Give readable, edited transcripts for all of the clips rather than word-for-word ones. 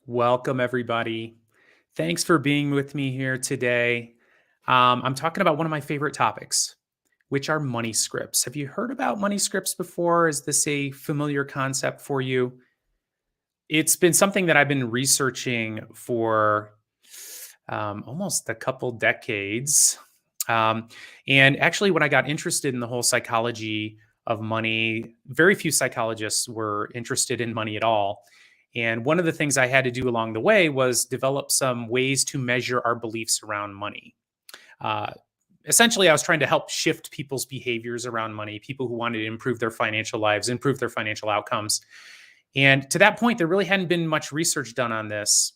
Welcome, everybody. Thanks for being with me here today. I'm talking about one of my favorite topics, which are money scripts. Have you heard about money scripts before? Is this a familiar concept for you? It's been something that I've been researching for almost a couple decades. Um, and actually, when I got interested in the whole psychology of money, very few psychologists were interested in money at all. And one of the things I had to do along the way was develop some ways to measure our beliefs around money. Uh, Essentially, I was trying to help shift people's behaviors around money, people who wanted to improve their financial lives, improve their financial outcomes. And to that point, there really hadn't been much research done on this.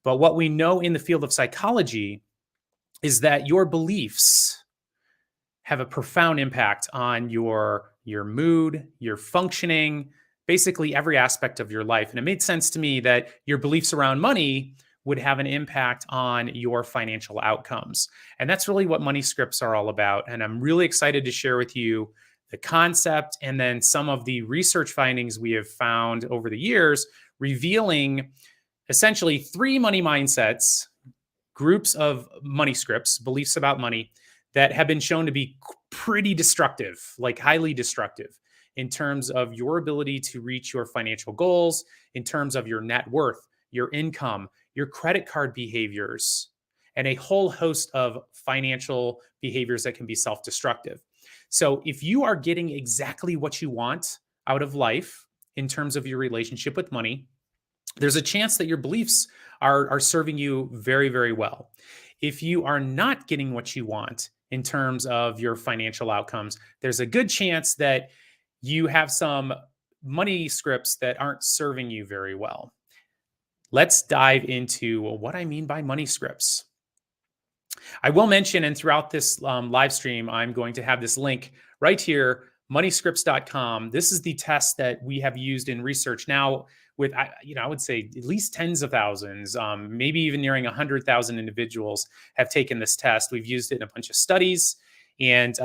But what we know in the field of psychology is that your beliefs have a profound impact on your mood, your functioning, basically every aspect of your life. And it made sense to me that your beliefs around money would have an impact on your financial outcomes. And that's really what money scripts are all about. And I'm really excited to share with you the concept and then some of the research findings we have found over the years, revealing essentially three money mindsets, groups of money scripts, beliefs about money that have been shown to be pretty destructive, like highly destructive in terms of your ability to reach your financial goals, in terms of your net worth, your income, your credit card behaviors, and a whole host of financial behaviors that can be self destructive. So, if you are getting exactly what you want out of life in terms of your relationship with money, there's a chance that your beliefs are serving you very, very well. If you are not getting what you want in terms of your financial outcomes, there's a good chance that you have some money scripts that aren't serving you very well. Let's dive into what I mean by money scripts. I will mention, and throughout this live stream, I'm going to have this link right here, moneyscripts.com. This is the test that we have used in research now with, I would say at least tens of thousands, maybe even nearing 100,000 individuals have taken this test. We've used it in a bunch of studies, and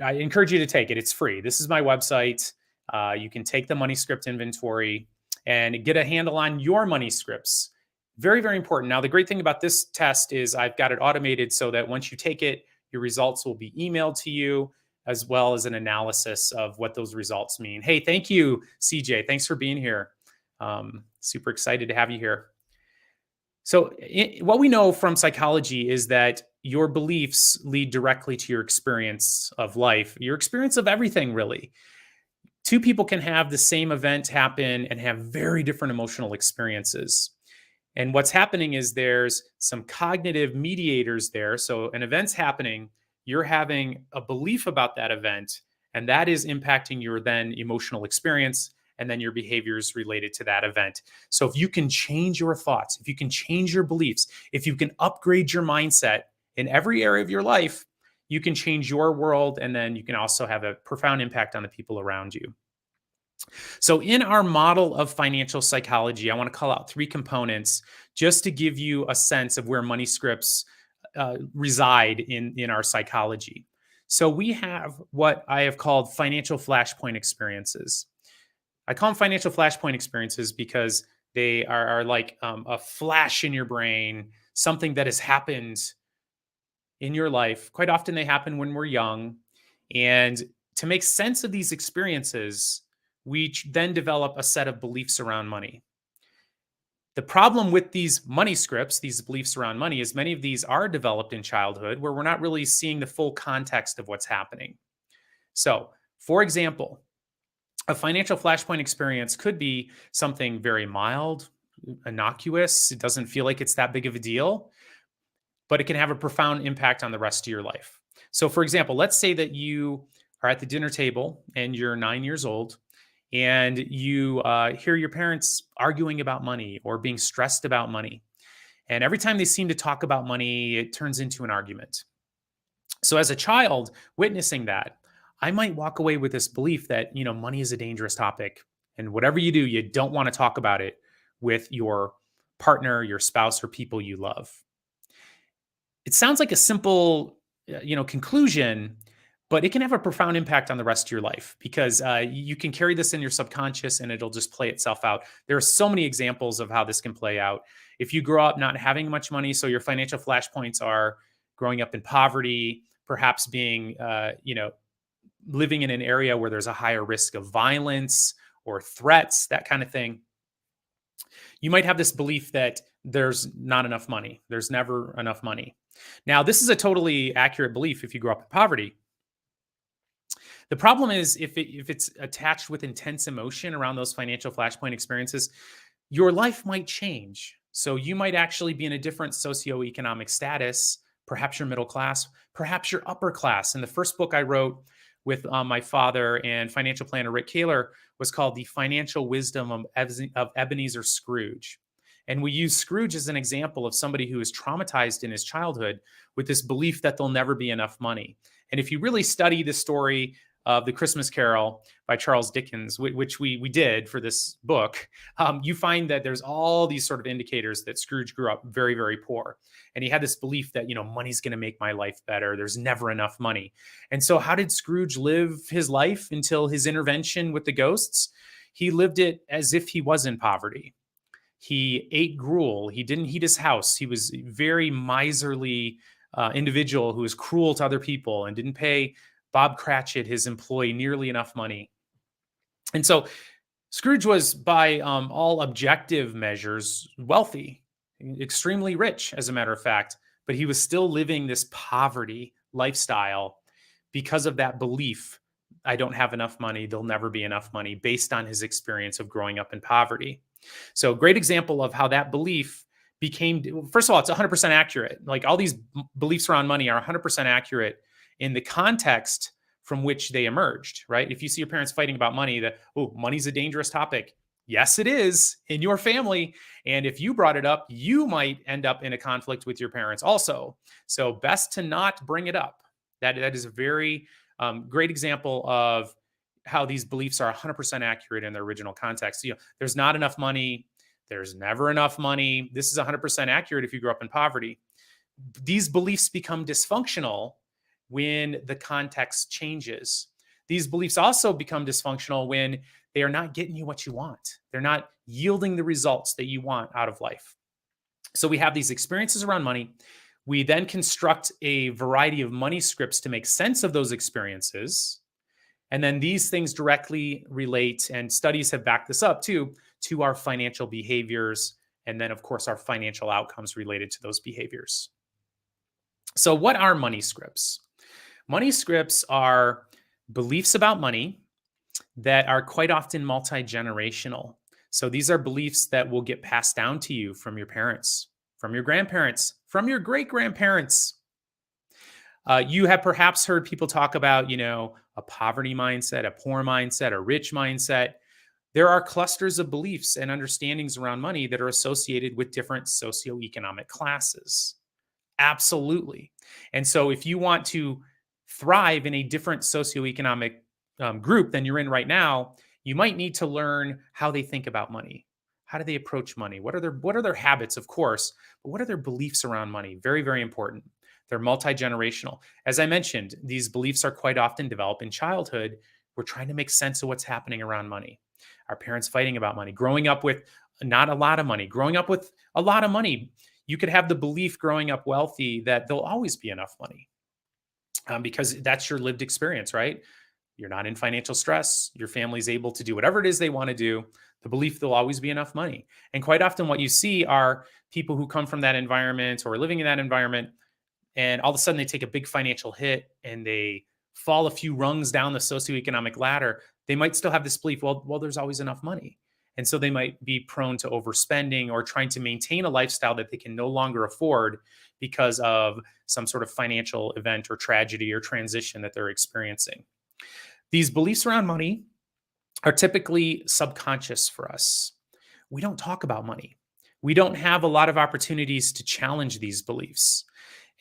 I encourage you to take it. It's free. This is my website. You can take the money script inventory and get a handle on your money scripts. Very, very important. Now, the great thing about this test is I've got it automated so that once you take it, your results will be emailed to you, as well as an analysis of what those results mean. Hey, thank you, CJ. Thanks for being here. Super excited to have you here. So, what we know from psychology is that your beliefs lead directly to your experience of life, your experience of everything, really. Two people can have the same event happen and have very different emotional experiences. And what's happening is there's some cognitive mediators there. So an event's happening, you're having a belief about that event, and that is impacting your then emotional experience and then your behaviors related to that event. So if you can change your thoughts, if you can change your beliefs, if you can upgrade your mindset in every area of your life, you can change your world, and then you can also have a profound impact on the people around you. So, in our model of financial psychology, I want to call out three components just to give you a sense of where money scripts reside in our psychology. So, we have what I have called financial flashpoint experiences. I call them financial flashpoint experiences because they are like a flash in your brain, something that has happened in your life. Quite often, they happen when we're young. And to make sense of these experiences, we then develop a set of beliefs around money. The problem with these money scripts, these beliefs around money, is many of these are developed in childhood where we're not really seeing the full context of what's happening. So, for example, a financial flashpoint experience could be something very mild, innocuous. It doesn't feel like it's that big of a deal, but it can have a profound impact on the rest of your life. So, for example, let's say that you are at the dinner table and you're 9 years old and you hear your parents arguing about money or being stressed about money. And every time they seem to talk about money, it turns into an argument. So as a child witnessing that, I might walk away with this belief that, money is a dangerous topic. And whatever you do, you don't want to talk about it with your partner, your spouse, or people you love. It sounds like a simple, conclusion, but it can have a profound impact on the rest of your life because you can carry this in your subconscious and it'll just play itself out. There are so many examples of how this can play out. If you grow up not having much money, so your financial flashpoints are growing up in poverty, perhaps being, living in an area where there's a higher risk of violence or threats, that kind of thing. You might have this belief that there's not enough money. There's never enough money. Now, this is a totally accurate belief if you grew up in poverty. The problem is if it's attached with intense emotion around those financial flashpoint experiences, your life might change. So you might actually be in a different socioeconomic status. Perhaps you're middle class, perhaps you're upper class. And the first book I wrote with my father and financial planner Rick Kaler was called The Financial Wisdom of Ebenezer Scrooge. And we use Scrooge as an example of somebody who is traumatized in his childhood with this belief that there'll never be enough money. And if you really study the story of The Christmas Carol by Charles Dickens, which we did for this book, you find that there's all these sort of indicators that Scrooge grew up very, very poor. And he had this belief that, money's going to make my life better. There's never enough money. And so how did Scrooge live his life until his intervention with the ghosts? He lived it as if he was in poverty. He ate gruel. He didn't heat his house. He was a very miserly individual who was cruel to other people and didn't pay Bob Cratchit, his employee, nearly enough money. And so Scrooge was, by all objective measures, wealthy, extremely rich, as a matter of fact, but he was still living this poverty lifestyle because of that belief. I don't have enough money. There'll never be enough money, based on his experience of growing up in poverty. So great example of how that belief became, first of all, it's 100% accurate. Like all these beliefs around money are 100% accurate in the context from which they emerged, right? If you see your parents fighting about money, that, oh, money's a dangerous topic. Yes, it is in your family. And if you brought it up, you might end up in a conflict with your parents also. So best to not bring it up. That is a very great example of how these beliefs are 100% accurate in their original context. There's not enough money. There's never enough money. This is 100% accurate if you grew up in poverty. These beliefs become dysfunctional when the context changes. These beliefs also become dysfunctional when they are not getting you what you want. They're not yielding the results that you want out of life. So we have these experiences around money. We then construct a variety of money scripts to make sense of those experiences. And then these things directly relate, and studies have backed this up too, to our financial behaviors. And then, of course, our financial outcomes related to those behaviors. So what are money scripts? Money scripts are beliefs about money that are quite often multi-generational. So these are beliefs that will get passed down to you from your parents, from your grandparents, from your great-grandparents. You have perhaps heard people talk about, a poverty mindset, a poor mindset, a rich mindset. There are clusters of beliefs and understandings around money that are associated with different socioeconomic classes. Absolutely. And so if you want to thrive in a different socioeconomic group than you're in right now, you might need to learn how they think about money. How do they approach money? What are their habits, of course, but what are their beliefs around money? Very, very important. They're multi-generational. As I mentioned, these beliefs are quite often developed in childhood. We're trying to make sense of what's happening around money. Our parents fighting about money, growing up with not a lot of money, growing up with a lot of money. You could have the belief growing up wealthy that there'll always be enough money because that's your lived experience, right? You're not in financial stress. Your family's able to do whatever it is they want to do. The belief there'll always be enough money. And quite often what you see are people who come from that environment or living in that environment, and all of a sudden they take a big financial hit and they fall a few rungs down the socioeconomic ladder. They might still have this belief, well, there's always enough money. And so they might be prone to overspending or trying to maintain a lifestyle that they can no longer afford because of some sort of financial event or tragedy or transition that they're experiencing. These beliefs around money are typically subconscious for us. We don't talk about money. We don't have a lot of opportunities to challenge these beliefs.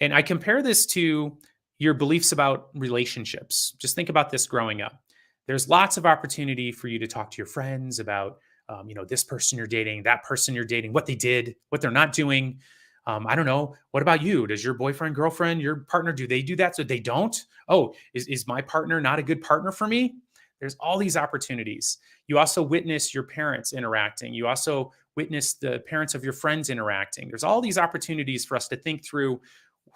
And I compare this to your beliefs about relationships. Just think about this growing up. There's lots of opportunity for you to talk to your friends about, this person you're dating, that person you're dating, what they did, what they're not doing. I don't know. What about you? Does your boyfriend, girlfriend, your partner, do they do that? So they don't? Oh, is my partner not a good partner for me? There's all these opportunities. You also witness your parents interacting. You also witness the parents of your friends interacting. There's all these opportunities for us to think through,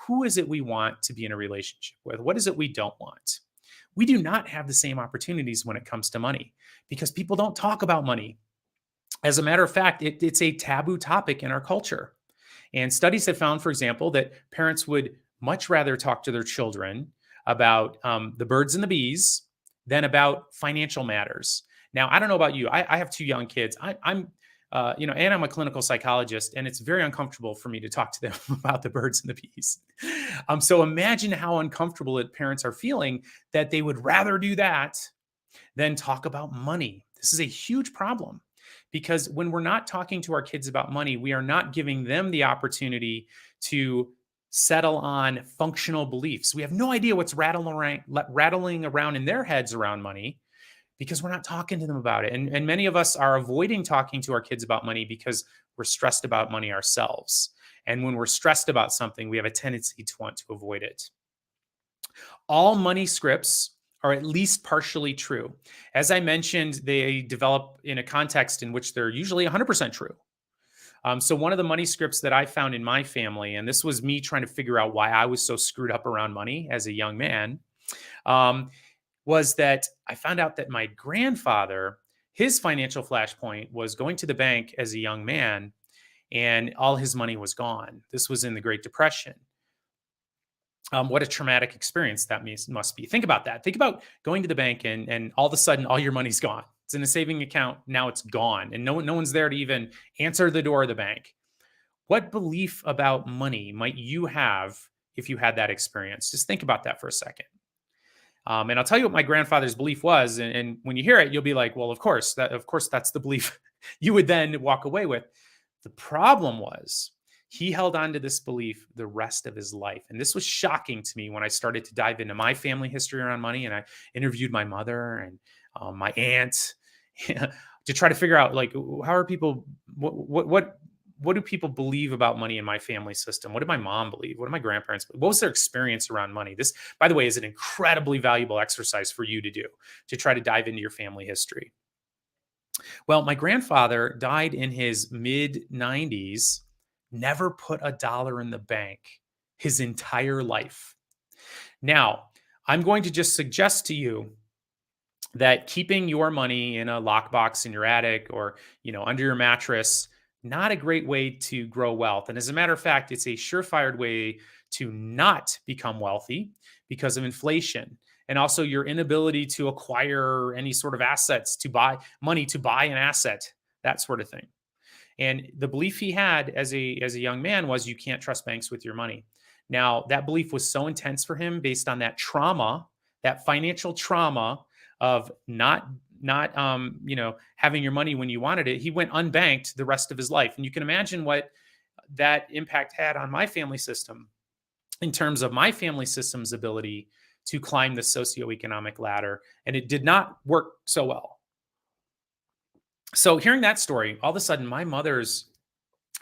who is it we want to be in a relationship with? What is it we don't want? We do not have the same opportunities when it comes to money because people don't talk about money. As a matter of fact, it's a taboo topic in our culture. And studies have found, for example, that parents would much rather talk to their children about the birds and the bees than about financial matters. Now, I don't know about you. I have two young kids. And I'm a clinical psychologist, and it's very uncomfortable for me to talk to them about the birds and the bees. So imagine how uncomfortable parents are feeling that they would rather do that than talk about money. This is a huge problem because when we're not talking to our kids about money, we are not giving them the opportunity to settle on functional beliefs. We have no idea what's rattling around in their heads around money because we're not talking to them about it. And many of us are avoiding talking to our kids about money because we're stressed about money ourselves. And when we're stressed about something, we have a tendency to want to avoid it. All money scripts are at least partially true. As I mentioned, they develop in a context in which they're usually 100% true. So one of the money scripts that I found in my family, and this was me trying to figure out why I was so screwed up around money as a young man, um, was that I found out that my grandfather, his financial flashpoint was going to the bank as a young man, and all his money was gone. This was in the Great Depression. What a traumatic experience that must be. Think about that. Think about going to the bank and all of a sudden all your money's gone. It's in a saving account. Now it's gone. And no one's there to even answer the door of the bank. What belief about money might you have if you had that experience? Just think about that for a second. And I'll tell you what my grandfather's belief was. And when you hear it, you'll be like, well, of course, that's the belief you would then walk away with. The problem was he held on to this belief the rest of his life. And this was shocking to me when I started to dive into my family history around money. And I interviewed my mother and my aunt to try to figure out, like, how are people, what do people believe about money in my family system? What did my mom believe? What did my grandparents believe? What was their experience around money? This, by the way, is an incredibly valuable exercise for you to do, to try to dive into your family history. Well, my grandfather died in his mid 90s, never put a dollar in the bank his entire life. Now, I'm going to just suggest to you that keeping your money in a lockbox in your attic or, under your mattress, not a great way to grow wealth. And as a matter of fact, it's a surefire way to not become wealthy because of inflation and also your inability to acquire any sort of assets, to buy money, to buy an asset, that sort of thing. And the belief he had as a young man was, you can't trust banks with your money. Now, that belief was so intense for him based on that trauma, that financial trauma of not having your money when you wanted it. He went unbanked the rest of his life. And you can imagine what that impact had on my family system in terms of my family system's ability to climb the socioeconomic ladder. And it did not work so well. So hearing that story, all of a sudden my mother's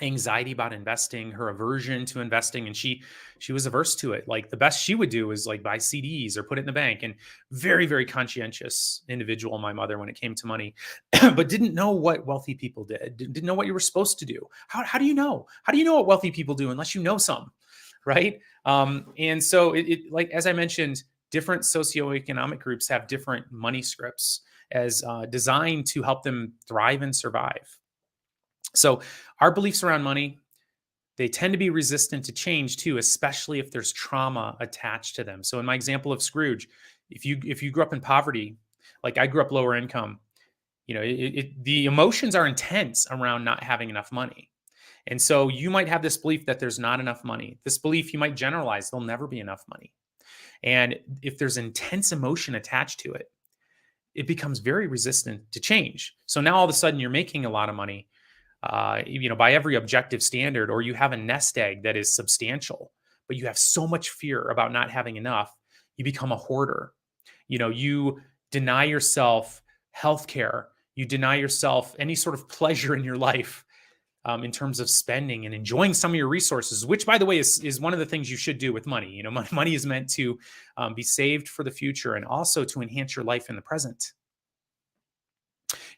anxiety about investing, her aversion to investing, and she was averse to it. Like, the best she would do is like buy CDs or put it in the bank. And very, very conscientious individual, my mother, when it came to money, but didn't know what wealthy people did, didn't know what you were supposed to do. How do you know? How do you know what wealthy people do unless you know some, right? And so it like, as I mentioned, different socioeconomic groups have different money scripts as designed to help them thrive and survive. So our beliefs around money, they tend to be resistant to change too, especially if there's trauma attached to them. So in my example of Scrooge, if you grew up in poverty, like I grew up lower income, the emotions are intense around not having enough money. And so you might have this belief that there's not enough money. This belief you might generalize, there'll never be enough money. And if there's intense emotion attached to it, it becomes very resistant to change. So now all of a sudden you're making a lot of money, by every objective standard, or you have a nest egg that is substantial, but you have so much fear about not having enough, you become a hoarder. You deny yourself healthcare, you deny yourself any sort of pleasure in your life in terms of spending and enjoying some of your resources, which, by the way, is one of the things you should do with money. Money is meant to be saved for the future and also to enhance your life in the present.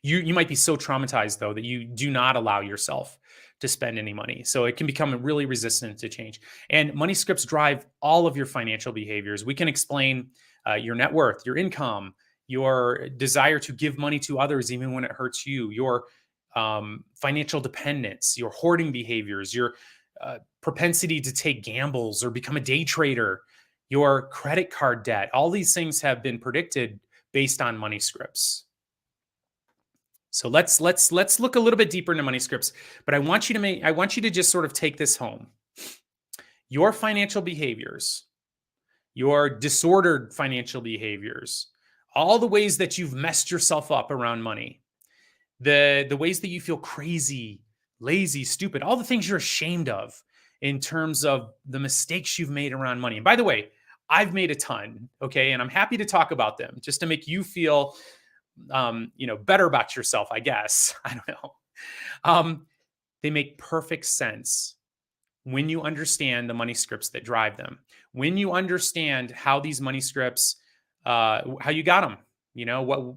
You might be so traumatized though that you do not allow yourself to spend any money. So it can become really resistant to change. And money scripts drive all of your financial behaviors. We can explain your net worth, your income, your desire to give money to others even when it hurts you, your financial dependence, your hoarding behaviors, your propensity to take gambles or become a day trader, your credit card debt. All these things have been predicted based on money scripts. So let's look a little bit deeper into money scripts, but I want you to just sort of take this home. Your financial behaviors, your disordered financial behaviors, all the ways that you've messed yourself up around money, the ways that you feel crazy, lazy, stupid, all the things you're ashamed of in terms of the mistakes you've made around money. And by the way, I've made a ton, okay, and I'm happy to talk about them just to make you feel better about yourself, I guess. I don't know. They make perfect sense when you understand the money scripts that drive them. When you understand how these money scripts, how you got them,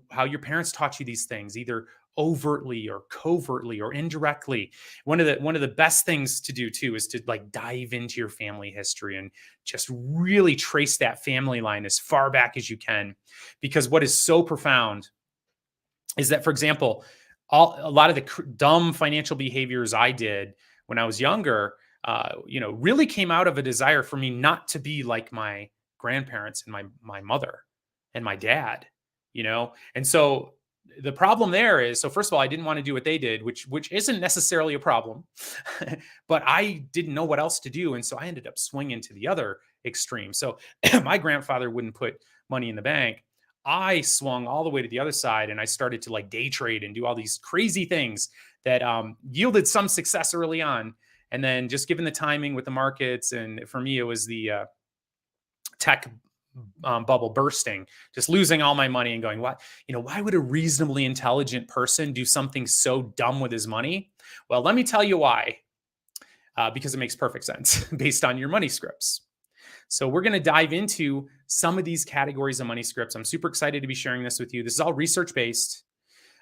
how your parents taught you these things, either overtly or covertly or indirectly. One of the best things to do too is to like dive into your family history and just really trace that family line as far back as you can, because what is so profound is that, for example, a lot of the dumb financial behaviors I did when I was younger, really came out of a desire for me not to be like my grandparents and my mother and my dad, And so the problem there is, so first of all, I didn't want to do what they did, which isn't necessarily a problem, but I didn't know what else to do, and so I ended up swinging to the other extreme. So my grandfather wouldn't put money in the bank. I swung all the way to the other side and I started to like day trade and do all these crazy things that yielded some success early on. And then just given the timing with the markets, and for me, it was the tech bubble bursting, just losing all my money and going, what, why would a reasonably intelligent person do something so dumb with his money? Well, let me tell you why. Because it makes perfect sense based on your money scripts. So we're going to dive into some of these categories of money scripts. I'm super excited to be sharing this with you. This is all research based.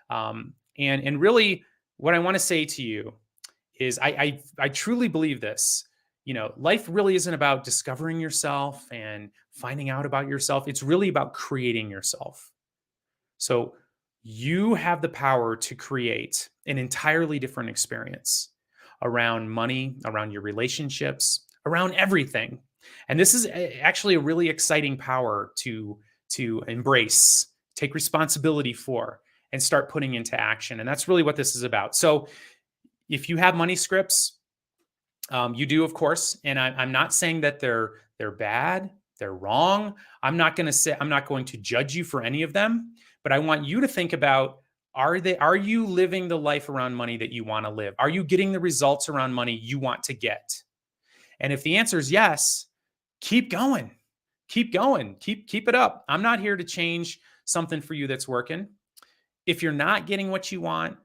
And really what I want to say to you is I truly believe this. Life really isn't about discovering yourself and finding out about yourself. It's really about creating yourself. So you have the power to create an entirely different experience around money, around your relationships, around everything. And this is actually a really exciting power to embrace, take responsibility for, and start putting into action. And that's really what this is about. So if you have money scripts, you do, of course. And I'm not saying that they're bad, they're wrong. I'm not going to judge you for any of them, but I want you to think about, are you living the life around money that you want to live? Are you getting the results around money you want to get? And if the answer is yes, keep going. Keep going. Keep it up. I'm not here to change something for you that's working. If you're not getting what you want,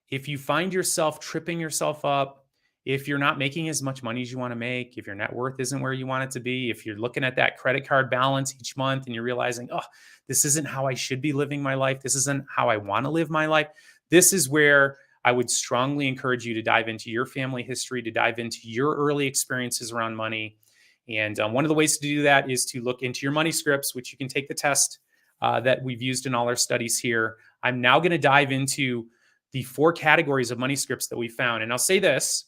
if you find yourself tripping yourself up, if you're not making as much money as you want to make, if your net worth isn't where you want it to be, if you're looking at that credit card balance each month and you're realizing, oh, this isn't how I should be living my life, this isn't how I want to live my life, this is where I would strongly encourage you to dive into your family history, to dive into your early experiences around money. And one of the ways to do that is to look into your money scripts, which you can take the test that we've used in all our studies here. I'm now going to dive into the 4 categories of money scripts that we found. And I'll say this,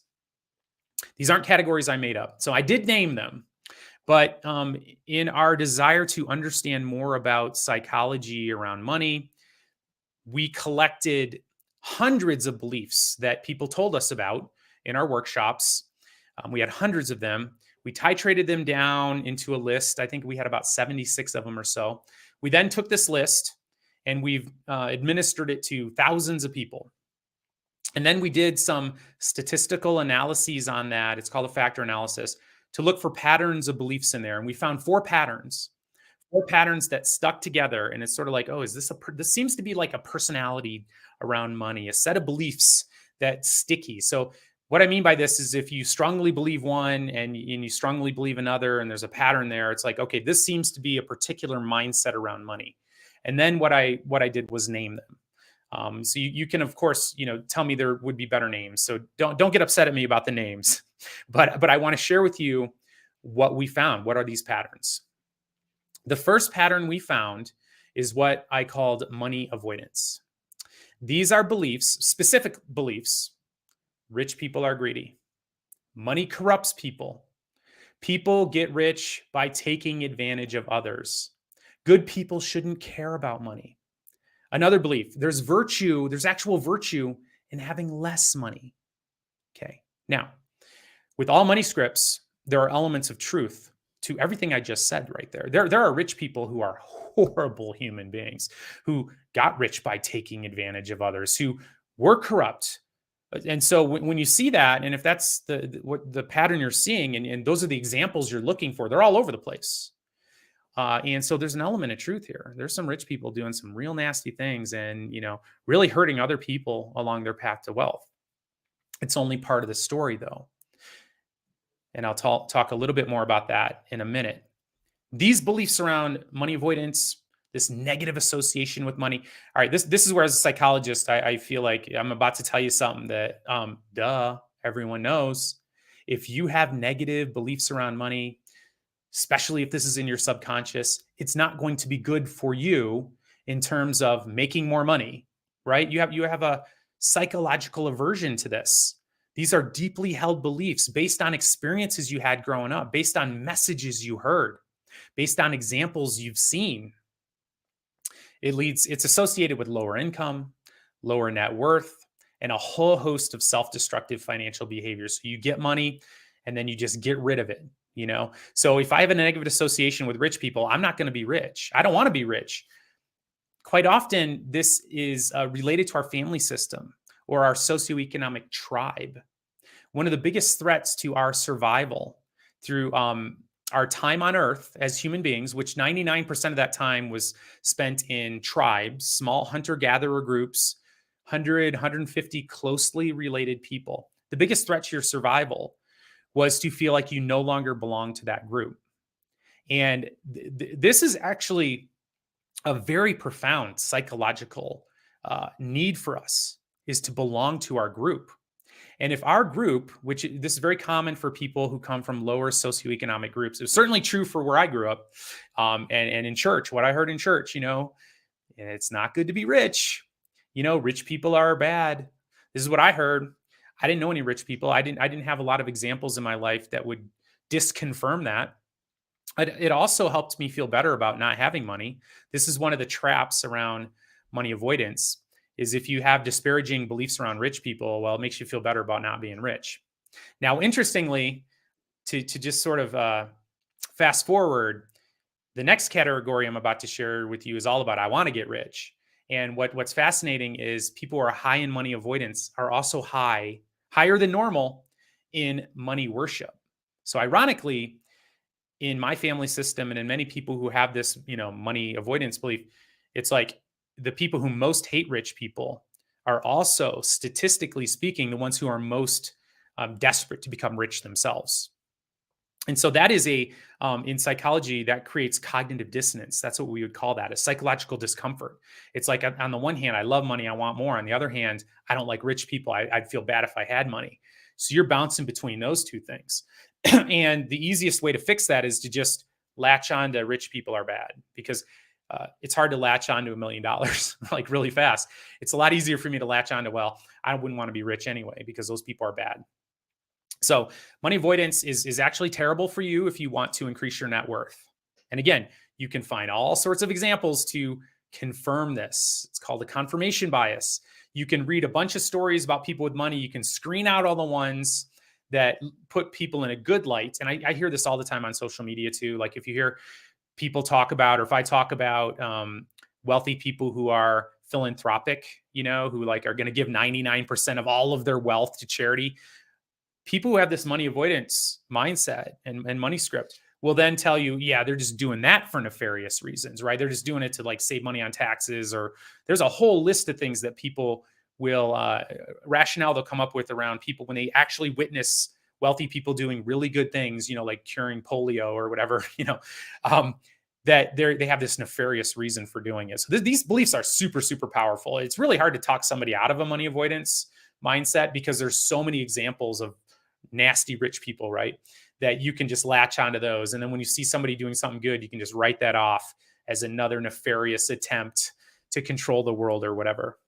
these aren't categories I made up. So I did name them, but in our desire to understand more about psychology around money, we collected hundreds of beliefs that people told us about in our workshops. We had hundreds of them. We titrated them down into a list. I think we had about 76 of them or so. We then took this list and we've administered it to thousands of people. And then we did some statistical analyses on that. It's called a factor analysis, to look for patterns of beliefs in there. And we found 4 patterns that stuck together. And it's sort of like, oh, this seems to be like a personality around money, a set of beliefs that's sticky. So what I mean by this is if you strongly believe one and you strongly believe another, and there's a pattern there, it's like, okay, this seems to be a particular mindset around money. And then what I did was name them. So you can, of course, tell me there would be better names. So don't get upset at me about the names, but I want to share with you what we found. What are these patterns? The first pattern we found is what I called money avoidance. These are beliefs, specific beliefs. Rich people are greedy. Money corrupts people. People get rich by taking advantage of others. Good people shouldn't care about money. Another belief, there's actual virtue in having less money. Okay. Now, with all money scripts, there are elements of truth to everything I just said right there. There are rich people who are horrible human beings who got rich by taking advantage of others, who were corrupt. And so when you see that, and if that's the pattern you're seeing, and those are the examples you're looking for, they're all over the place. And so there's an element of truth here. There's some rich people doing some real nasty things and, really hurting other people along their path to wealth. It's only part of the story, though. And I'll talk a little bit more about that in a minute. These beliefs around money avoidance, this negative association with money. All right, this is where, as a psychologist, I feel like I'm about to tell you something that, everyone knows. If you have negative beliefs around money, especially if this is in your subconscious, it's not going to be good for you in terms of making more money, right? You have a psychological aversion to this. These are deeply held beliefs based on experiences you had growing up, based on messages you heard, based on examples you've seen. It's associated with lower income, lower net worth, and a whole host of self-destructive financial behaviors. So you get money and then you just get rid of it. So if I have a negative association with rich people, I'm not going to be rich. I don't want to be rich. Quite often, this is related to our family system or our socioeconomic tribe. One of the biggest threats to our survival through our time on Earth as human beings, which 99% of that time was spent in tribes, small hunter-gatherer groups, 100, 150 closely related people. The biggest threat to your survival was to feel like you no longer belong to that group. And this is actually a very profound psychological need for us, is to belong to our group. And if our group, which this is very common for people who come from lower socioeconomic groups, it's certainly true for where I grew up, and in church, what I heard in church, it's not good to be rich. Rich people are bad. This is what I heard. I didn't know any rich people. I didn't have a lot of examples in my life that would disconfirm that. It also helped me feel better about not having money. This is one of the traps around money avoidance, is if you have disparaging beliefs around rich people, well, it makes you feel better about not being rich. Now, interestingly, to just sort of fast forward, the next category I'm about to share with you is all about I want to get rich. And what's fascinating is people who are high in money avoidance are also higher than normal in money worship. So ironically, in my family system and in many people who have this, money avoidance belief, it's like the people who most hate rich people are also, statistically speaking, the ones who are most desperate to become rich themselves. And so that is in psychology, that creates cognitive dissonance. That's what we would call that, a psychological discomfort. It's like, on the one hand, I love money, I want more. On the other hand, I don't like rich people. I'd feel bad if I had money. So you're bouncing between those two things. And the easiest way to fix that is to just latch on to rich people are bad, because it's hard to latch on to $1 million like really fast. It's a lot easier for me to latch on to, well, I wouldn't want to be rich anyway, because those people are bad. So money avoidance is actually terrible for you if you want to increase your net worth. And again, you can find all sorts of examples to confirm this. It's called a confirmation bias. You can read a bunch of stories about people with money. You can screen out all the ones that put people in a good light. And I hear this all the time on social media too. Like if you hear people talk about, or if I talk about wealthy people who are philanthropic, who like are going to give 99% of all of their wealth to charity, people who have this money avoidance mindset and money script will then tell you, yeah, they're just doing that for nefarious reasons, right? They're just doing it to like save money on taxes, or there's a whole list of things that people will rationale they'll come up with around people when they actually witness wealthy people doing really good things, like curing polio or whatever, um, that they have this nefarious reason for doing it. So these beliefs are super, super powerful. It's really hard to talk somebody out of a money avoidance mindset because there's so many examples of nasty rich people, right? That you can just latch onto those. And then when you see somebody doing something good, you can just write that off as another nefarious attempt to control the world or whatever.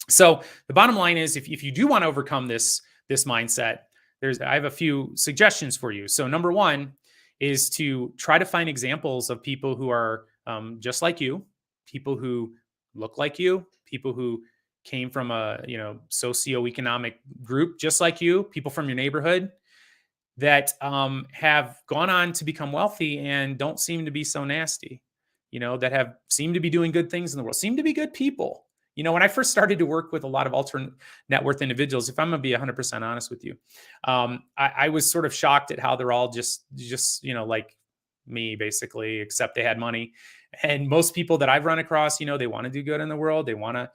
So the bottom line is, if you do want to overcome this mindset, I have a few suggestions for you. So number one is to try to find examples of people who are just like you, people who look like you, people who came from a socioeconomic group just like you, people from your neighborhood that have gone on to become wealthy and don't seem to be so nasty, that have seem to be doing good things in the world, seem to be good people. When I first started to work with a lot of ultra net worth individuals, if I'm going to be 100% honest with you, I was sort of shocked at how they're all just like me, basically, except they had money. And most people that I've run across, they want to do good in the world. They want to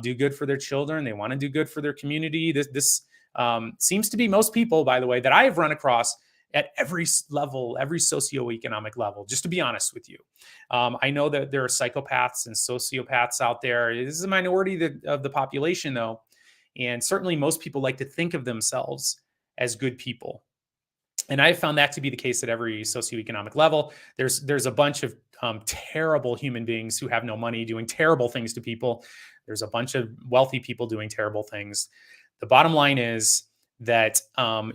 do good for their children. They want to do good for their community. This seems to be most people, by the way, that I have run across at every level, every socioeconomic level, just to be honest with you. I know that there are psychopaths and sociopaths out there. This is a minority of the population, though. And certainly most people like to think of themselves as good people. And I found that to be the case at every socioeconomic level. There's a bunch of terrible human beings who have no money doing terrible things to people. There's a bunch of wealthy people doing terrible things. The bottom line is that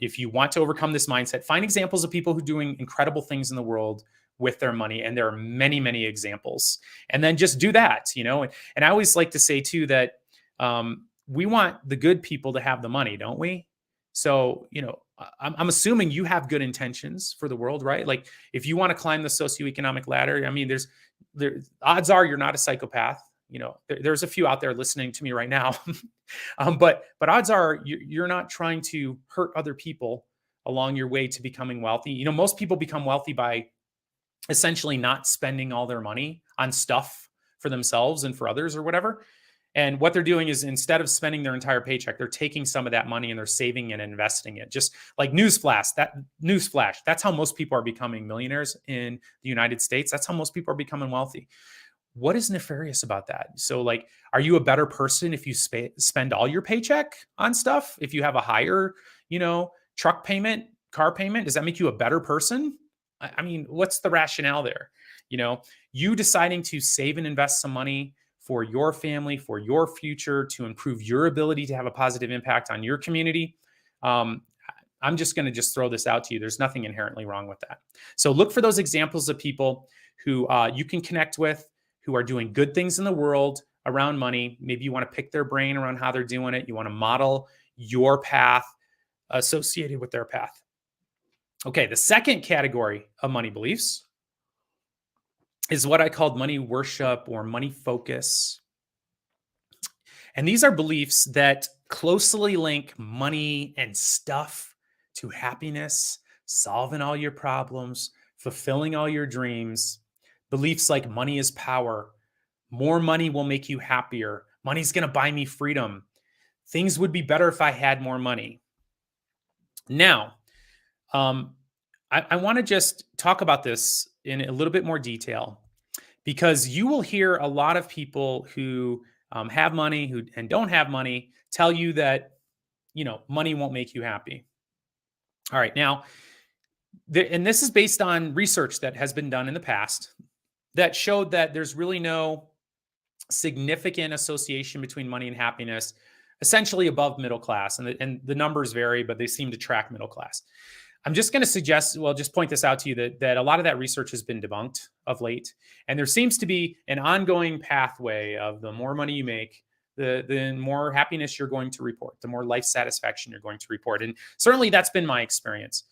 if you want to overcome this mindset, find examples of people who are doing incredible things in the world with their money. And there are many, many examples. And then just do that, And I always like to say, too, that we want the good people to have the money, don't we? So, I'm assuming you have good intentions for the world, right? Like if you want to climb the socioeconomic ladder, I mean, odds are you're not a psychopath. There's a few out there listening to me right now, but odds are you're not trying to hurt other people along your way to becoming wealthy. Most people become wealthy by essentially not spending all their money on stuff for themselves and for others or whatever. And what they're doing is, instead of spending their entire paycheck, they're taking some of that money and they're saving and investing it. Just like newsflash, that's how most people are becoming millionaires in the United States. That's how most people are becoming wealthy. What is nefarious about that? So, like, are you a better person if you spend all your paycheck on stuff? If you have a higher, truck payment, car payment, does that make you a better person? I mean, what's the rationale there? You deciding to save and invest some money for your family, for your future, to improve your ability to have a positive impact on your community. I'm just going to throw this out to you. There's nothing inherently wrong with that. So look for those examples of people who you can connect with, who are doing good things in the world around money. Maybe you want to pick their brain around how they're doing it. You want to model your path associated with their path. Okay, the second category of money beliefs is what I called money worship or money focus. And these are beliefs that closely link money and stuff to happiness, solving all your problems, fulfilling all your dreams. Beliefs like money is power, more money will make you happier, money's going to buy me freedom, things would be better if I had more money. Now, I want to just talk about this in a little bit more detail, because you will hear a lot of people who have money and don't have money tell you that, money won't make you happy. All right. Now, and this is based on research that has been done in the past that showed that there's really no significant association between money and happiness, essentially above middle class. And the numbers vary, but they seem to track middle class. I'm just going to just point this out to you that a lot of that research has been debunked of late. And there seems to be an ongoing pathway of the more money you make, the more happiness you're going to report, the more life satisfaction you're going to report. And certainly that's been my experience.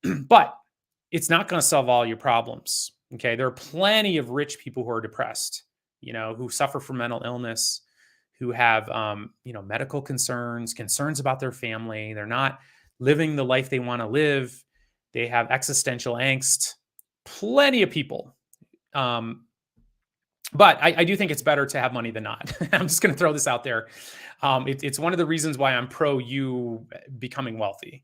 But it's not going to solve all your problems. Okay. There are plenty of rich people who are depressed, who suffer from mental illness, who have, medical concerns about their family. They're not living the life they want to live. They have existential angst. Plenty of people But I do think it's better to have money than not. I'm just going to throw this out there. It's one of the reasons why I'm pro you becoming wealthy.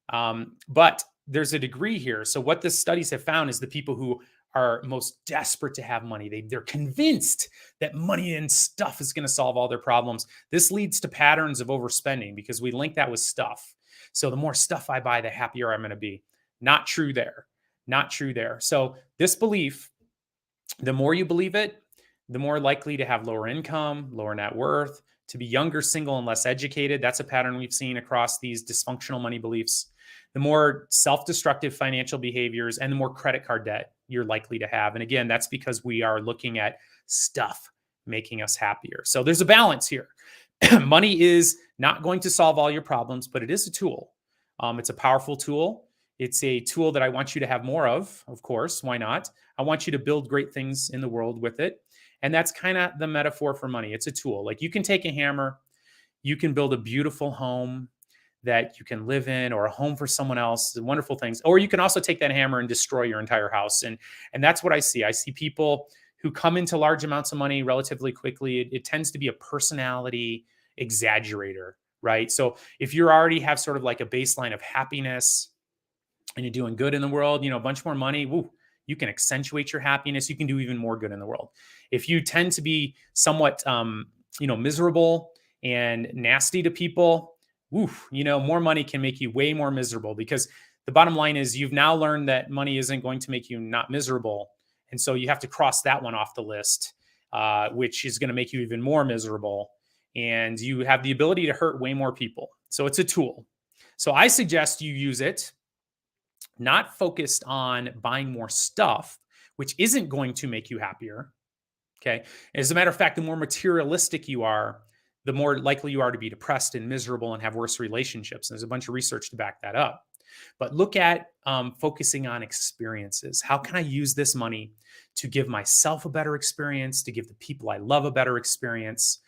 But there's a degree here. So what the studies have found is the people who are most desperate to have money, they're convinced that money and stuff is going to solve all their problems. This leads to patterns of overspending because we link that with stuff. So the more stuff I buy, the happier I'm going to be. Not true there. Not true there. So this belief, the more you believe it, the more likely to have lower income, lower net worth, to be younger, single, and less educated. That's a pattern we've seen across these dysfunctional money beliefs. The more self destructive financial behaviors and the more credit card debt you're likely to have. And again, that's because we are looking at stuff making us happier. So there's a balance here. Money is not going to solve all your problems, but it is a tool. It's a powerful tool. It's a tool that I want you to have more of course. Why not? I want you to build great things in the world with it. And that's kind of the metaphor for money. It's a tool. Like you can take a hammer, you can build a beautiful home that you can live in or a home for someone else, wonderful things. Or you can also take that hammer and destroy your entire house. And that's what I see. I see people who come into large amounts of money relatively quickly. It tends to be a personality exaggerator, right? So if you already have sort of like a baseline of happiness and you're doing good in the world, a bunch more money, woo, you can accentuate your happiness. You can do even more good in the world. If you tend to be somewhat, miserable and nasty to people, more money can make you way more miserable because the bottom line is you've now learned that money isn't going to make you not miserable. And so you have to cross that one off the list, which is going to make you even more miserable. And you have the ability to hurt way more people. So it's a tool. So I suggest you use it, not focused on buying more stuff, which isn't going to make you happier. Okay. As a matter of fact, the more materialistic you are, the more likely you are to be depressed and miserable and have worse relationships. And there's a bunch of research to back that up. But look at focusing on experiences. How can I use this money to give myself a better experience, to give the people I love a better experience,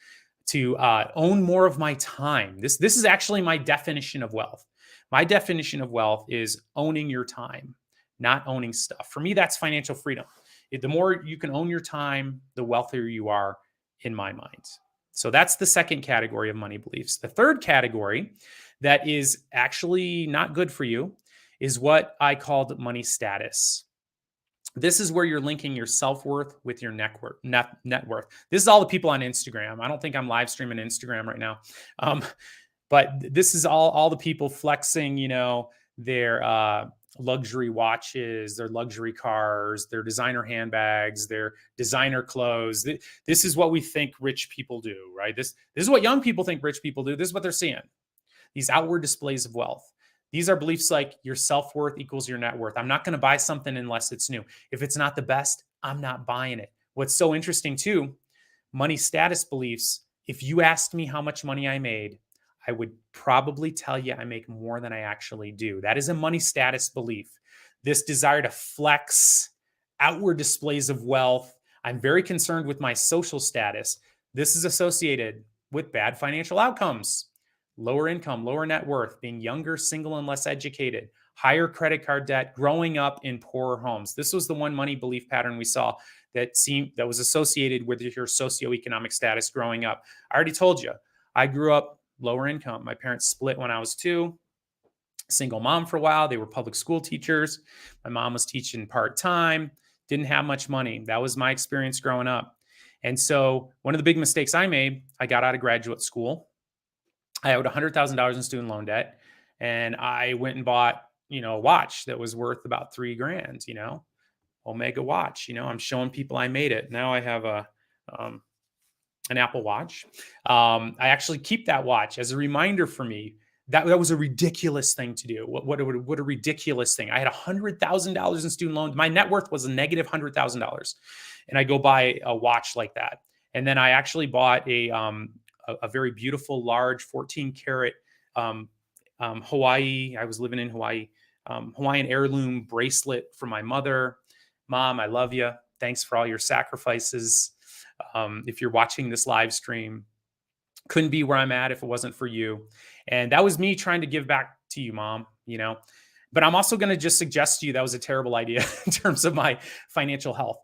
to own more of my time? This is actually my definition of wealth. My definition of wealth is owning your time, not owning stuff. For me, that's financial freedom. The more you can own your time, the wealthier you are, in my mind. So that's the second category of money beliefs. The third category that is actually not good for you is what I called money status. This is where you're linking your self-worth with your net worth. This is all the people on Instagram. I don't think I'm live streaming Instagram right now. But this is all the people flexing, their luxury watches, their luxury cars, their designer handbags, their designer clothes. This is what we think rich people do, right? This is what young people think rich people do. This is what they're seeing. These outward displays of wealth. These are beliefs like your self-worth equals your net worth. I'm not going to buy something unless it's new. If it's not the best, I'm not buying it. What's so interesting too, money status beliefs, if you asked me how much money I made, I would probably tell you I make more than I actually do. That is a money status belief. This desire to flex, outward displays of wealth. I'm very concerned with my social status. This is associated with bad financial outcomes, lower income, lower net worth, being younger, single, and less educated, higher credit card debt, growing up in poorer homes. This was the one money belief pattern we saw that was associated with your socioeconomic status growing up. I already told you, I grew up lower income. My parents split when I was 2. Single mom for a while. They were public school teachers. My mom was teaching part-time, didn't have much money. That was my experience growing up. And so one of the big mistakes I made, I got out of graduate school. I owed $100,000 in student loan debt. And I went and bought, a watch that was worth about $3,000, Omega watch. I'm showing people I made it. Now I have an Apple Watch. I actually keep that watch as a reminder for me that was a ridiculous thing to do. What a ridiculous thing. I had $100,000 in student loans. My net worth was a negative $100,000, and I go buy a watch like that. And then I actually bought a very beautiful, large 14 karat Hawaii. I was living in Hawaii. Hawaiian heirloom bracelet for my mother. Mom, I love you. Thanks for all your sacrifices. If you're watching this live stream, couldn't be where I'm at if it wasn't for you. And that was me trying to give back to you, Mom, But I'm also going to just suggest to you that was a terrible idea in terms of my financial health.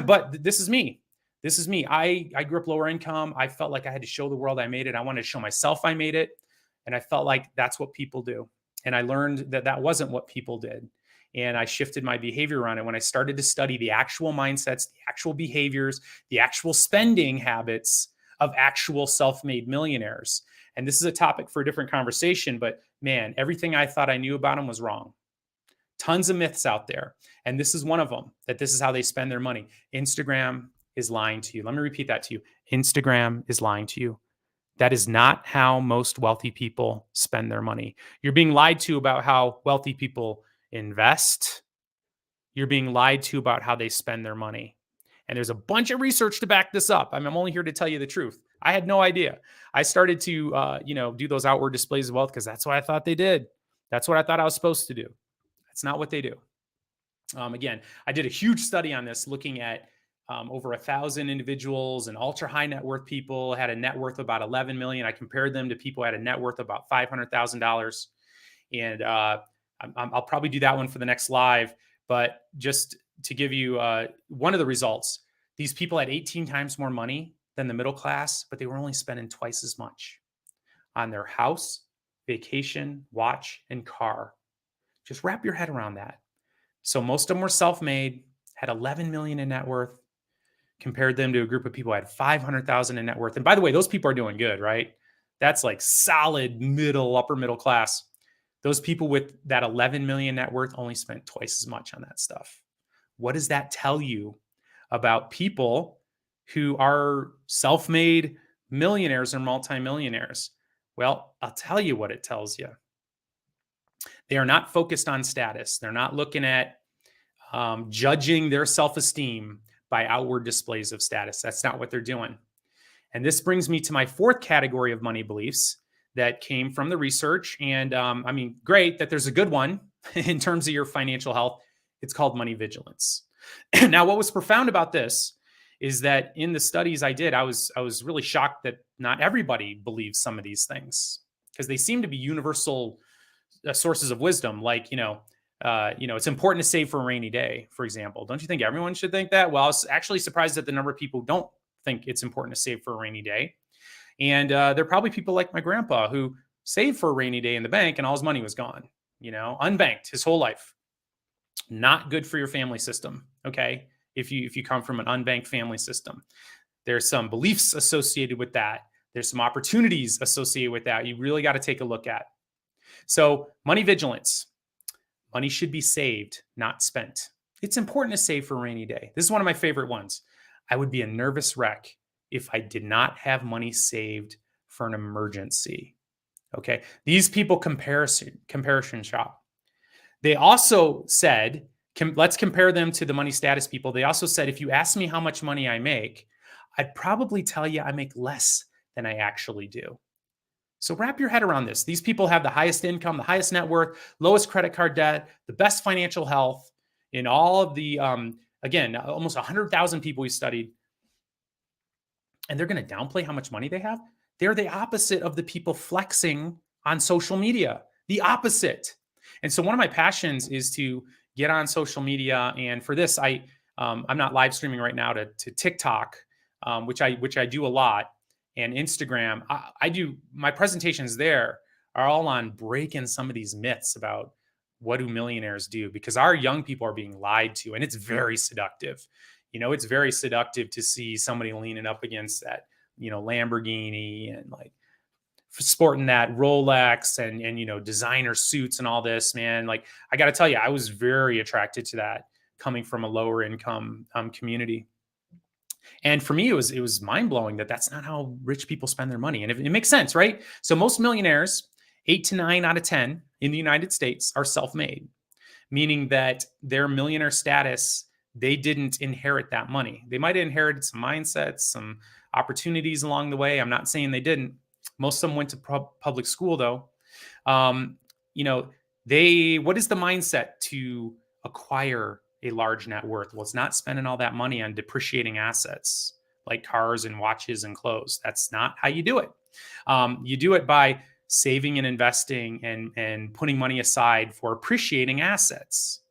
But this is me. This is me. I grew up lower income. I felt like I had to show the world I made it. I wanted to show myself I made it. And I felt like that's what people do. And I learned that that wasn't what people did. And I shifted my behavior around it when I started to study the actual mindsets, the actual behaviors, the actual spending habits of actual self made millionaires. And this is a topic for a different conversation, but man, everything I thought I knew about them was wrong. Tons of myths out there. And this is one of them, that this is how they spend their money. Instagram is lying to you. Let me repeat that to you. Instagram is lying to you. That is not how most wealthy people spend their money. You're being lied to about how wealthy people invest. You're being lied to about how they spend their money. And there's a bunch of research to back this up. I'm only here to tell you the truth. I had no idea. I started to, do those outward displays of wealth because that's what I thought they did. That's what I thought I was supposed to do. That's not what they do. Again, I did a huge study on this, looking at over 1,000 individuals and ultra high net worth people had a net worth of about 11 million. I compared them to people who had a net worth of about $500,000. And I'll probably do that one for the next live. But just to give you one of the results, these people had 18 times more money than the middle class, but they were only spending twice as much on their house, vacation, watch, and car. Just wrap your head around that. So most of them were self-made, had 11 million in net worth, compared them to a group of people who had 500,000 in net worth. And by the way, those people are doing good, right? That's like solid middle, upper middle class. Those people with that 11 million net worth only spent twice as much on that stuff. What does that tell you about people who are self-made millionaires or multimillionaires? Well, I'll tell you what it tells you. They are not focused on status. They're not looking at judging their self-esteem by outward displays of status. That's not what they're doing. And this brings me to my fourth category of money beliefs that came from the research. And great that there's a good one in terms of your financial health. It's called money vigilance. Now, what was profound about this is that in the studies I did, I was really shocked that not everybody believes some of these things, because they seem to be universal sources of wisdom. Like, it's important to save for a rainy day, for example. Don't you think everyone should think that? Well, I was actually surprised at the number of people who don't think it's important to save for a rainy day. And there are probably people like my grandpa who saved for a rainy day in the bank and all his money was gone, unbanked his whole life. Not good for your family system, okay? If you come from an unbanked family system. There's some beliefs associated with that. There's some opportunities associated with that you really got to take a look at. So money vigilance. Money should be saved, not spent. It's important to save for a rainy day. This is one of my favorite ones. I would be a nervous wreck if I did not have money saved for an emergency. Okay. These people comparison shop. They also said, let's compare them to the money status people. They also said, if you ask me how much money I make, I'd probably tell you I make less than I actually do. So wrap your head around this. These people have the highest income, the highest net worth, lowest credit card debt, the best financial health in all of the, again, almost 100,000 people we studied. And they're going to downplay how much money they have? They're the opposite of the people flexing on social media. The opposite. And so one of my passions is to get on social media. And for this, I'm not live streaming right now to TikTok, which I do a lot. And Instagram, I do, my presentations there are all on breaking some of these myths about what do millionaires do, because our young people are being lied to, and it's very seductive. It's very seductive to see somebody leaning up against that, Lamborghini and like sporting that Rolex and designer suits and all this, man. Like, I got to tell you, I was very attracted to that coming from a lower income community. And for me, it was mind blowing that that's not how rich people spend their money. And it makes sense, right? So most millionaires, 8 to 9 out of 10 in the United States, are self-made, meaning that their millionaire status, they didn't inherit that money. They might have inherited some mindsets, some opportunities along the way. I'm not saying they didn't. Most of them went to public school, though. What is the mindset to acquire a large net worth? Well, it's not spending all that money on depreciating assets like cars and watches and clothes. That's not how you do it. You do it by saving and investing and putting money aside for appreciating assets,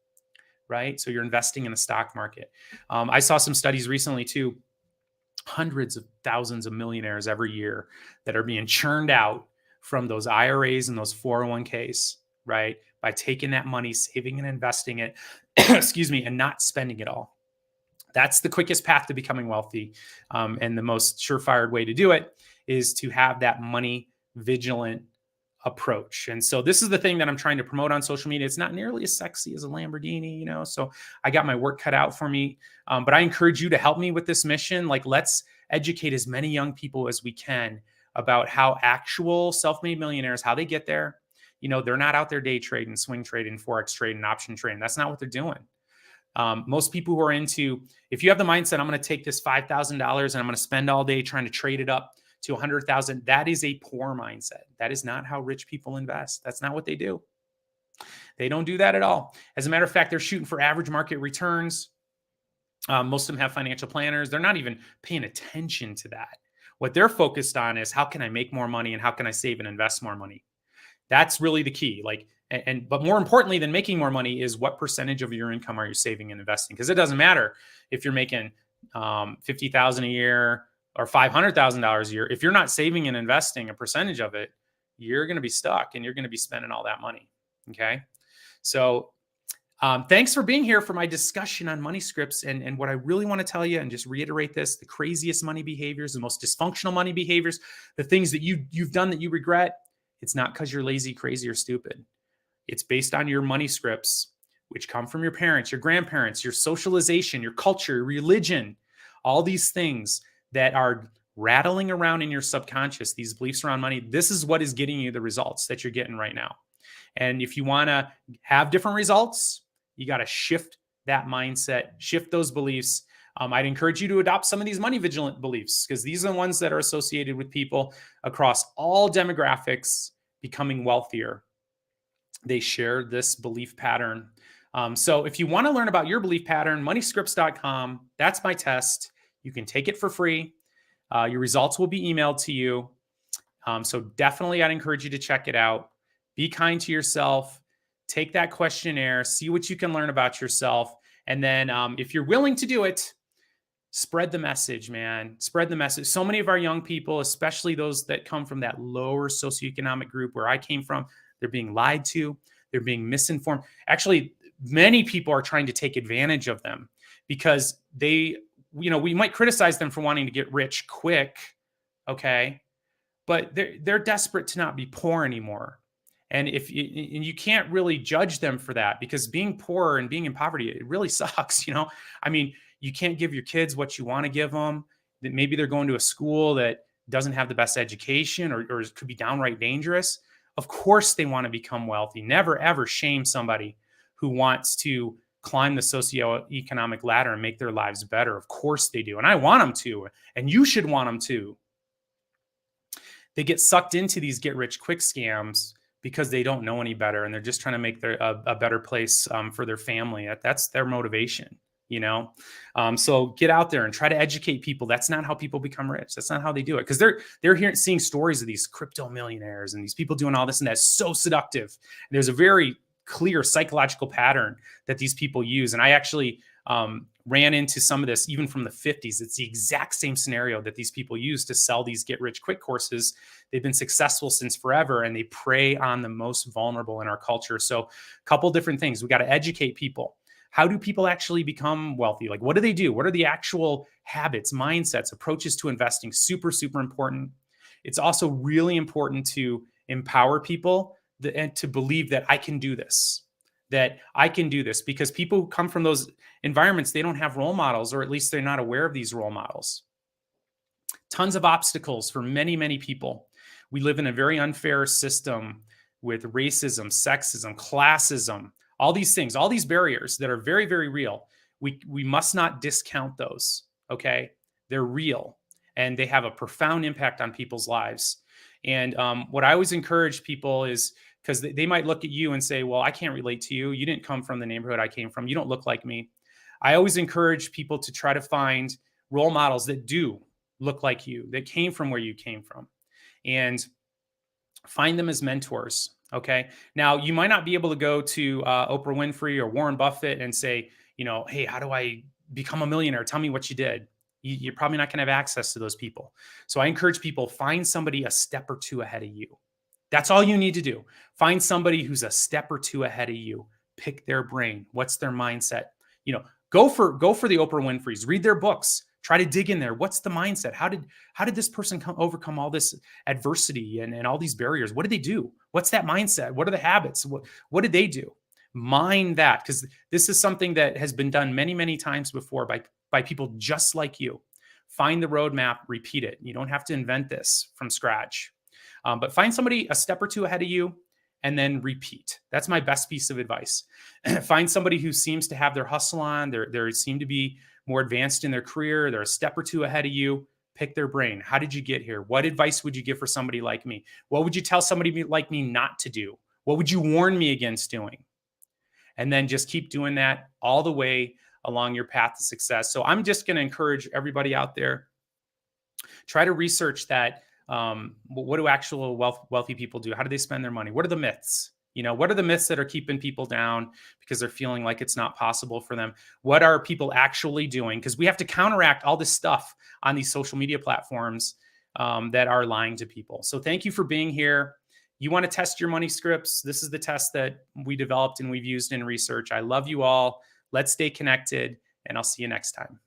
right? So you're investing in the stock market. I saw some studies recently too hundreds of thousands of millionaires every year that are being churned out from those IRAs and those 401ks, right? By taking that money, saving and investing it, excuse me, and not spending it all. That's the quickest path to becoming wealthy. And the most surefire way to do it is to have that money vigilant approach. And so this is the thing that I'm trying to promote on social media. It's not nearly as sexy as a Lamborghini, so I got my work cut out for me. But I encourage you to help me with this mission. Like, let's educate as many young people as we can about how actual self-made millionaires, how they get there. They're not out there day trading, swing trading, Forex trading, option trading. That's not what they're doing. Most people who are if you have the mindset, I'm going to take this $5,000 and I'm going to spend all day trying to trade it up to 100,000, that is a poor mindset. That is not how rich people invest. That's not what they do. They don't do that at all. As a matter of fact, they're shooting for average market returns. Most of them have financial planners. They're not even paying attention to that. What they're focused on is, how can I make more money and how can I save and invest more money? That's really the key. But more importantly than making more money is, what percentage of your income are you saving and investing? Because it doesn't matter if you're making $50,000 a year or $500,000 a year. If you're not saving and investing a percentage of it, you're going to be stuck and you're going to be spending all that money. Okay. So thanks for being here for my discussion on money scripts. And what I really want to tell you, and just reiterate this, the craziest money behaviors, the most dysfunctional money behaviors, the things that you've done that you regret, it's not because you're lazy, crazy, or stupid. It's based on your money scripts, which come from your parents, your grandparents, your socialization, your culture, your religion, all these things that are rattling around in your subconscious, these beliefs around money. This is what is getting you the results that you're getting right now. And if you want to have different results, you got to shift that mindset, shift those beliefs. I'd encourage you to adopt some of these money vigilant beliefs, because these are the ones that are associated with people across all demographics becoming wealthier. They share this belief pattern. So if you want to learn about your belief pattern, moneyscripts.com, that's my test. You can take it for free. Your results will be emailed to you. So definitely I'd encourage you to check it out. Be kind to yourself. Take that questionnaire, see what you can learn about yourself. And then if you're willing to do it, spread the message, man. Spread the message. So many of our young people, especially those that come from that lower socioeconomic group where I came from, they're being lied to. They're being misinformed. Actually, many people are trying to take advantage of them because we might criticize them for wanting to get rich quick, okay? But they're desperate to not be poor anymore. And you can't really judge them for that, because being poor and being in poverty, it really sucks, I mean, you can't give your kids what you want to give them. That maybe they're going to a school that doesn't have the best education, or could be downright dangerous. Of course they want to become wealthy. Never, ever shame somebody who wants to climb the socioeconomic ladder and make their lives better. Of course they do. And I want them to, and you should want them to. They get sucked into these get rich quick scams because they don't know any better, and they're just trying to make a better place for their family. That's their motivation, So get out there and try to educate people. That's not how people become rich. That's not how they do it, because they're seeing stories of these crypto millionaires and these people doing all this, and that's so seductive. And there's a very clear psychological pattern that these people use. And I actually ran into some of this even from the 50s. It's the exact same scenario that these people use to sell these get rich quick courses. They've been successful since forever, and they prey on the most vulnerable in our culture. So a couple different things. We got to educate people. How do people actually become wealthy? Like, what do they do? What are the actual habits, mindsets, approaches to investing? Super, super important. It's also really important to empower people and to believe that I can do this. Because people who come from those environments, they don't have role models, or at least they're not aware of these role models. Tons of obstacles for many, many people. We live in a very unfair system with racism, sexism, classism, all these things, all these barriers that are very, very real. We must not discount those, okay? They're real, and they have a profound impact on people's lives. And what I always encourage people is, because they might look at you and say, well, I can't relate to you. You didn't come from the neighborhood I came from. You don't look like me. I always encourage people to try to find role models that do look like you, that came from where you came from, and find them as mentors. Okay. Now, you might not be able to go to Oprah Winfrey or Warren Buffett and say, hey, how do I become a millionaire? Tell me what you did. You're probably not going to have access to those people. So I encourage people, find somebody a step or two ahead of you. That's all you need to do. Find somebody who's a step or two ahead of you. Pick their brain. What's their mindset? You know, go for the Oprah Winfrey's. Read their books. Try to dig in there. What's the mindset? How did this person overcome all this adversity and all these barriers? What did they do? What's that mindset? What are the habits? What did they do? Mine that, because this is something that has been done many, many times before by people just like you. Find the roadmap, repeat it. You don't have to invent this from scratch. But find somebody a step or two ahead of you and then repeat. That's my best piece of advice. Find somebody who seems to have their hustle on, they seem to be more advanced in their career, they're a step or two ahead of you. Pick their brain. How did you get here? What advice would you give for somebody like me? What would you tell somebody like me not to do? What would you warn me against doing? And then just keep doing that all the way along your path to success. So I'm just going to encourage everybody out there, try to research that. What do actual wealthy people do? How do they spend their money? What are the myths? What are the myths that are keeping people down because they're feeling like it's not possible for them? What are people actually doing? Because we have to counteract all this stuff on these social media platforms that are lying to people. So thank you for being here. You want to test your money scripts? This is the test that we developed and we've used in research. I love you all. Let's stay connected, and I'll see you next time.